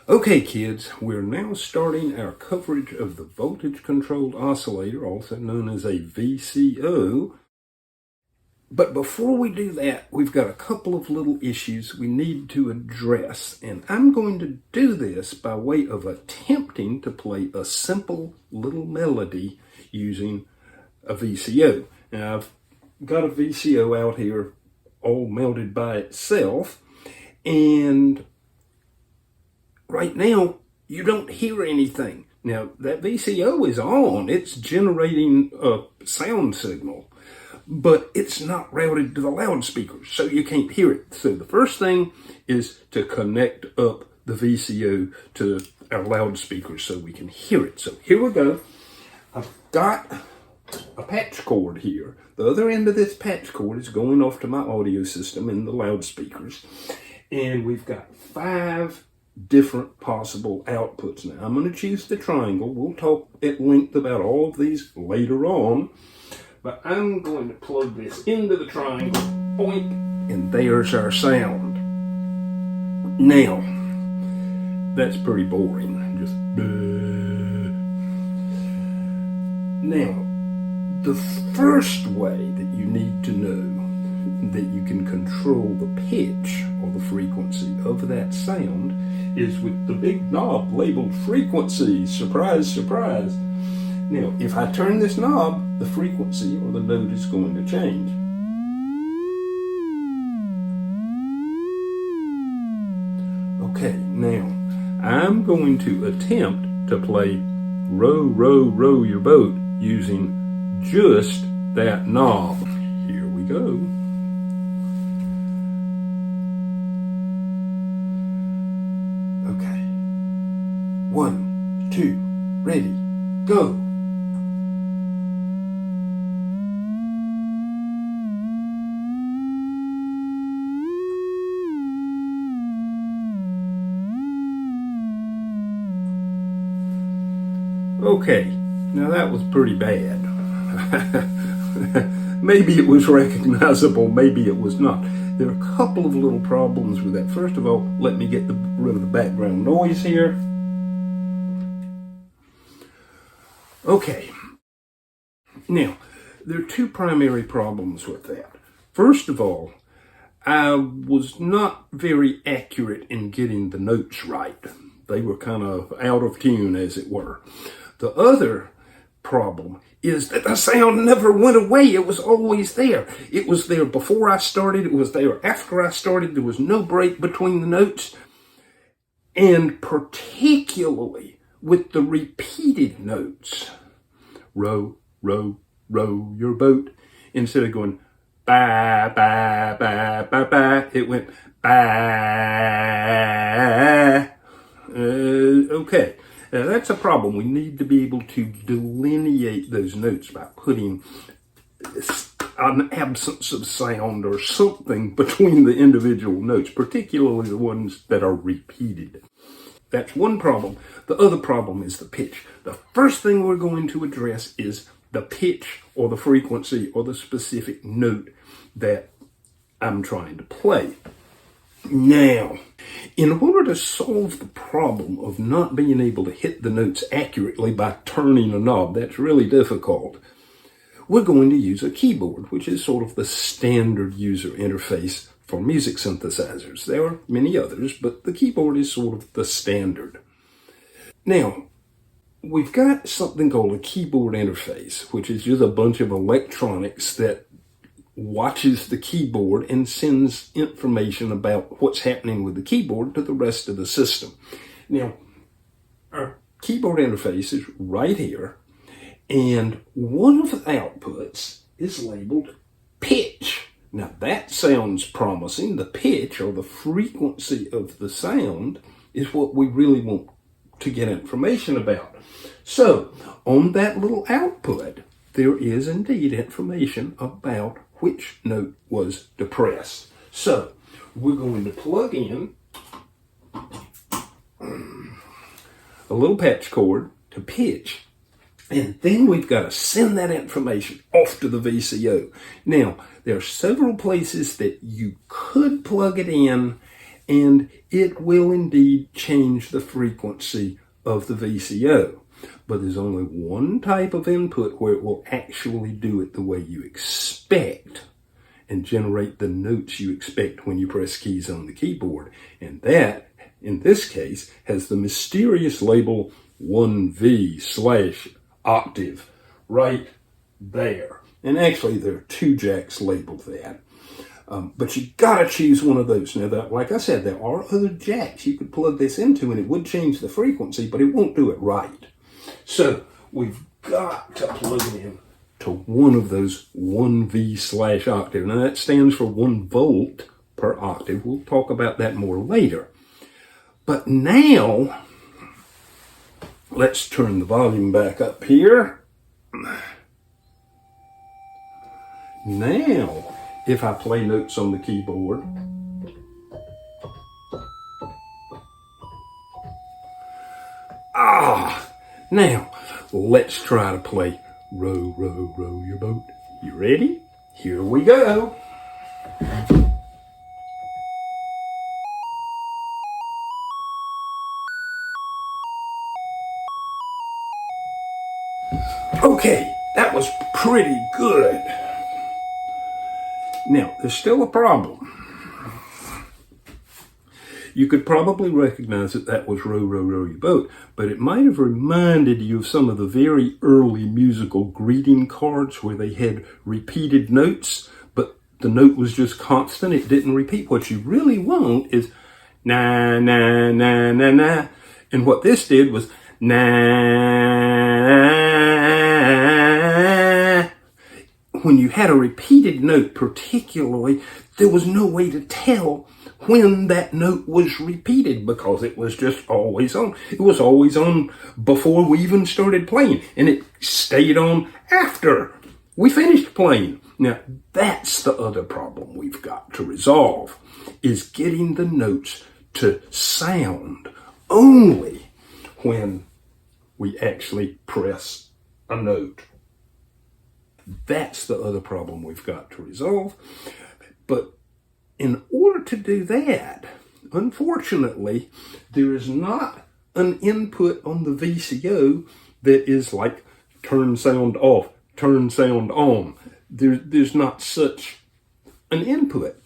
Okay, kids, we're now starting our coverage of the voltage-controlled oscillator, also known as a VCO. But before we do that, we've got a couple of little issues we need to address. And I'm going to do this by way of attempting to play a simple little melody using a VCO. Now, I've got a VCO out here all mounted by itself, and right now, you don't hear anything. Now, that VCO is on. It's generating a sound signal, but it's not routed to the loudspeakers, so you can't hear it. So the first thing is to connect up the VCO to our loudspeakers so we can hear it. So here we go. I've got a patch cord here. The other end of this patch cord is going off to my audio system in the loudspeakers. And we've got 5 different possible outputs. Now, I'm going to choose the triangle. We'll talk at length about all of these later on. But I'm going to plug this into the triangle, point, and there's our sound. Now, that's pretty boring. Just Now, the first way that you need to know that you can control the pitch or the frequency of that sound is with the big knob labeled frequency. Surprise, surprise. Now, if I turn this knob, the frequency or the note is going to change. Okay, now I'm going to attempt to play Row, Row, Row Your Boat using just that knob. Here we go. Okay. 1, 2, ready, go. Okay, now that was pretty bad. Maybe it was recognizable, maybe it was not. There are a couple of little problems with that. First of all, let me get rid of the background noise here. Okay, now, there are 2 primary problems with that. First of all, I was not very accurate in getting the notes right. They were kind of out of tune, as it were. The other problem is that the sound never went away. It was always there. It was there before I started. It was there after I started. There was no break between the notes. And particularly with the repeated notes, row, row, row your boat, instead of going ba, ba, ba, ba, ba, it went ba. Okay. That's a problem. We need to be able to delineate those notes by putting an absence of sound or something between the individual notes, particularly the ones that are repeated. That's one problem. The other problem is the pitch. The first thing we're going to address is the pitch or the frequency or the specific note that I'm trying to play. Now, in order to solve the problem of not being able to hit the notes accurately by turning a knob, that's really difficult, we're going to use a keyboard, which is sort of the standard user interface for music synthesizers. There are many others, but the keyboard is sort of the standard. Now, we've got something called a keyboard interface, which is just a bunch of electronics that watches the keyboard and sends information about what's happening with the keyboard to the rest of the system. Now, our keyboard interface is right here, and one of the outputs is labeled pitch. Now, that sounds promising. The pitch, or the frequency of the sound, is what we really want to get information about. So, on that little output, there is indeed information about which note was depressed. So, we're going to plug in a little patch cord to pitch, and then we've got to send that information off to the VCO. Now, there are several places that you could plug it in and it will indeed change the frequency of the VCO. But there's only one type of input where it will actually do it the way you expect and generate the notes you expect when you press keys on the keyboard. And that, in this case, has the mysterious label 1V/octave right there. And actually there are 2 jacks labeled that. But you gotta choose one of those. Now, like I said, there are other jacks you could plug this into and it would change the frequency, but it won't do it right. So we've got to plug it in to one of those 1V/octave. Now that stands for 1 volt per octave. We'll talk about that more later. But now, let's turn the volume back up here. Now, if I play notes on the keyboard, now let's try to play Row, Row, Row Your Boat. You ready? Here we go. Okay, that was pretty good. Now, there's still a problem. You could probably recognize that that was Row, Row, Row Your Boat, but it might have reminded you of some of the very early musical greeting cards where they had repeated notes, but the note was just constant. It didn't repeat. What you really want is na, na, na, na, na. And what this did was na. When you had a repeated note particularly, there was no way to tell when that note was repeated because it was just always on. It was always on before we even started playing, and it stayed on after we finished playing. Now, that's the other problem we've got to resolve, is getting the notes to sound only when we actually press a note. That's the other problem we've got to resolve. But in order to do that, unfortunately, there is not an input on the VCO that is like turn sound off, turn sound on. There's not such an input.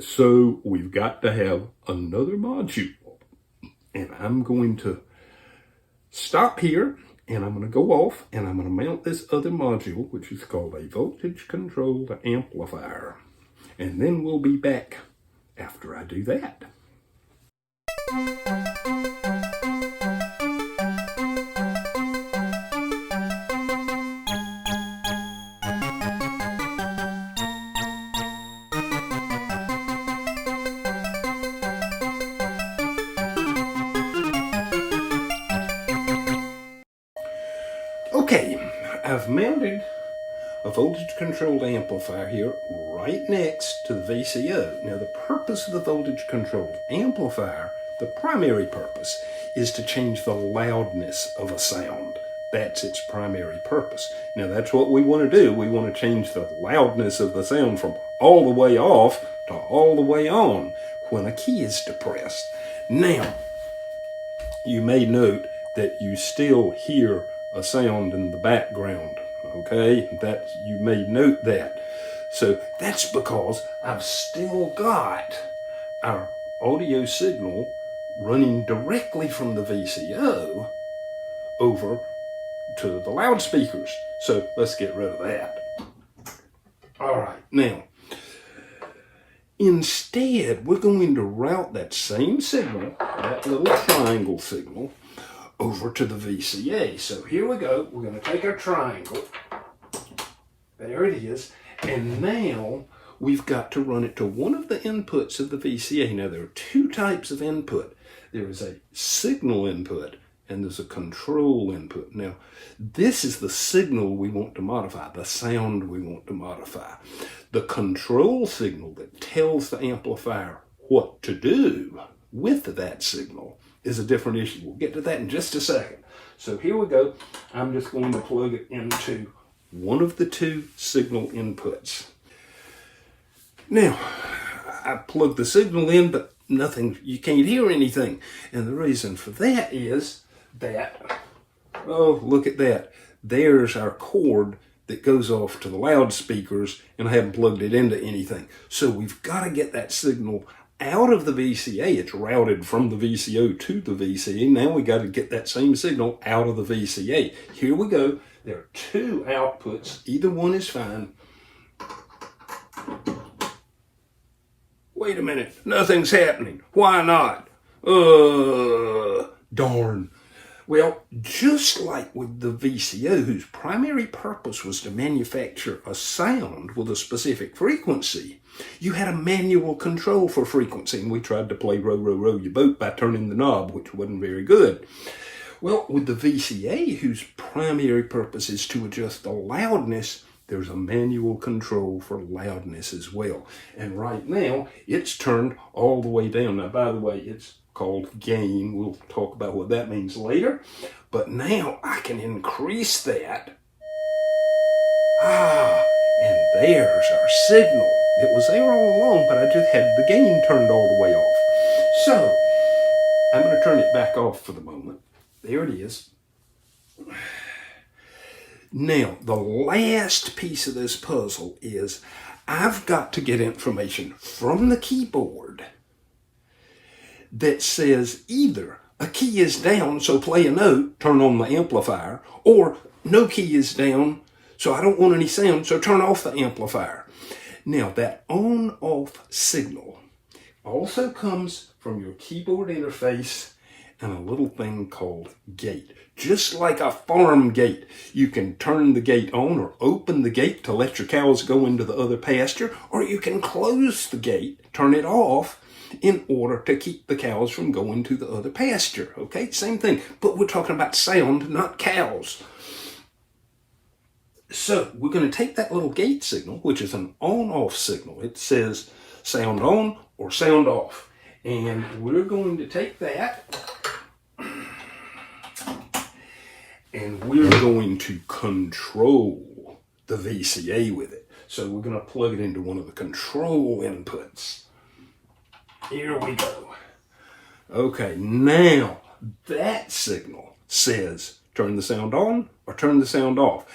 So we've got to have another module. And I'm going to stop here, and I'm going to go off, and I'm going to mount this other module, which is called a voltage-controlled amplifier. And then we'll be back after I do that. Okay, I've mounted a voltage-controlled amplifier here right next to the VCO. Now, the purpose of the voltage-controlled amplifier, the primary purpose, is to change the loudness of a sound. That's its primary purpose. Now, that's what we want to do. We want to change the loudness of the sound from all the way off to all the way on when a key is depressed. Now, you may note that you still hear a sound in the background. Okay, that you may note that. So that's because I've still got our audio signal running directly from the VCO over to the loudspeakers. So let's get rid of that. All right, now, instead, we're going to route that same signal, that little triangle signal, over to the VCA. So here we go. We're going to take our triangle. There it is. And now we've got to run it to one of the inputs of the VCA. Now, there are 2 types of input. There is a signal input and there's a control input. Now, this is the signal we want to modify, the sound we want to modify. The control signal that tells the amplifier what to do with that signal is a different issue. We'll get to that in just a second. So here we go. I'm just going to plug it into one of the 2 signal inputs. Now, I plugged the signal in, but nothing, you can't hear anything. And the reason for that is that, oh, look at that. There's our cord that goes off to the loudspeakers, and I haven't plugged it into anything. So we've got to get that signal out of the VCA. It's routed from the VCO to the VCA. Now we got to get that same signal out of the VCA. Here we go. There are two outputs. Either one is fine. Wait a minute. Nothing's happening. Why not? Darn. Well, just like with the VCO, whose primary purpose was to manufacture a sound with a specific frequency, you had a manual control for frequency, and we tried to play Row, Row, Row Your Boat by turning the knob, which wasn't very good. Well, with the VCA, whose primary purpose is to adjust the loudness, there's a manual control for loudness as well. And right now, it's turned all the way down. Now, by the way, it's called gain. We'll talk about what that means later. But now I can increase that. And there's our signal. It was there all along, but I just had the gain turned all the way off. So I'm going to turn it back off for the moment. There it is. Now, the last piece of this puzzle is I've got to get information from the keyboard that says either a key is down, so play a note, turn on the amplifier, or no key is down, so I don't want any sound, so turn off the amplifier. Now, that on-off signal also comes from your keyboard interface and a little thing called gate. Just like a farm gate, you can turn the gate on or open the gate to let your cows go into the other pasture, or you can close the gate, turn it off, in order to keep the cows from going to the other pasture. Okay, same thing, but we're talking about sound, not cows. So we're going to take that little gate signal, which is an on-off signal. It says sound on or sound off. And we're going to take that and we're going to control the VCA with it. So we're going to plug it into one of the control inputs. Here we go. Okay, now that signal says turn the sound on or turn the sound off,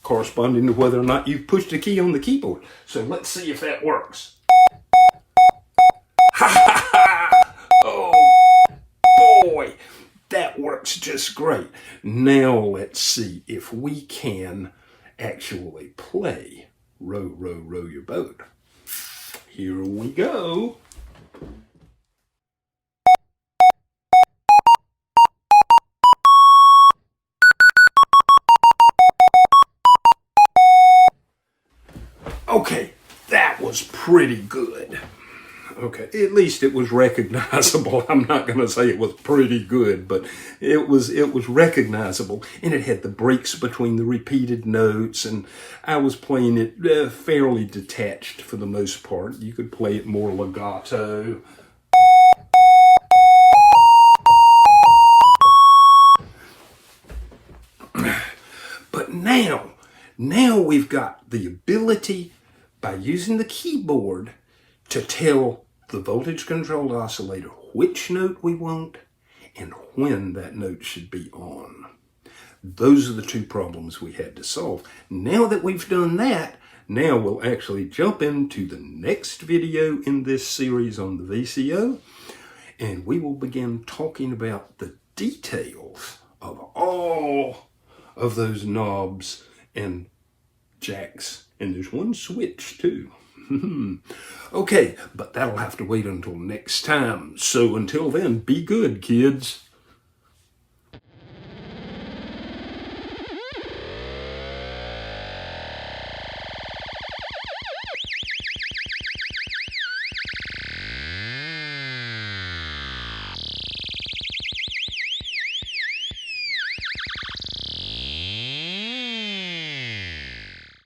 corresponding to whether or not you've pushed a key on the keyboard. So let's see if that works. Ha ha ha! Oh boy, that works just great. Now let's see if we can actually play Row, Row, Row Your Boat. Here we go. Okay, that was pretty good. Okay, at least it was recognizable. I'm not going to say it was pretty good, but it was recognizable, and it had the breaks between the repeated notes, and I was playing it fairly detached for the most part. You could play it more legato. But now we've got the ability, by using the keyboard, to tell the voltage controlled oscillator which note we want and when that note should be on. Those are the two problems we had to solve. Now that we've done that, now we'll actually jump into the next video in this series on the VCO, and we will begin talking about the details of all of those knobs and jacks. And there's one switch too. Okay, but that'll have to wait until next time. So until then, be good, kids.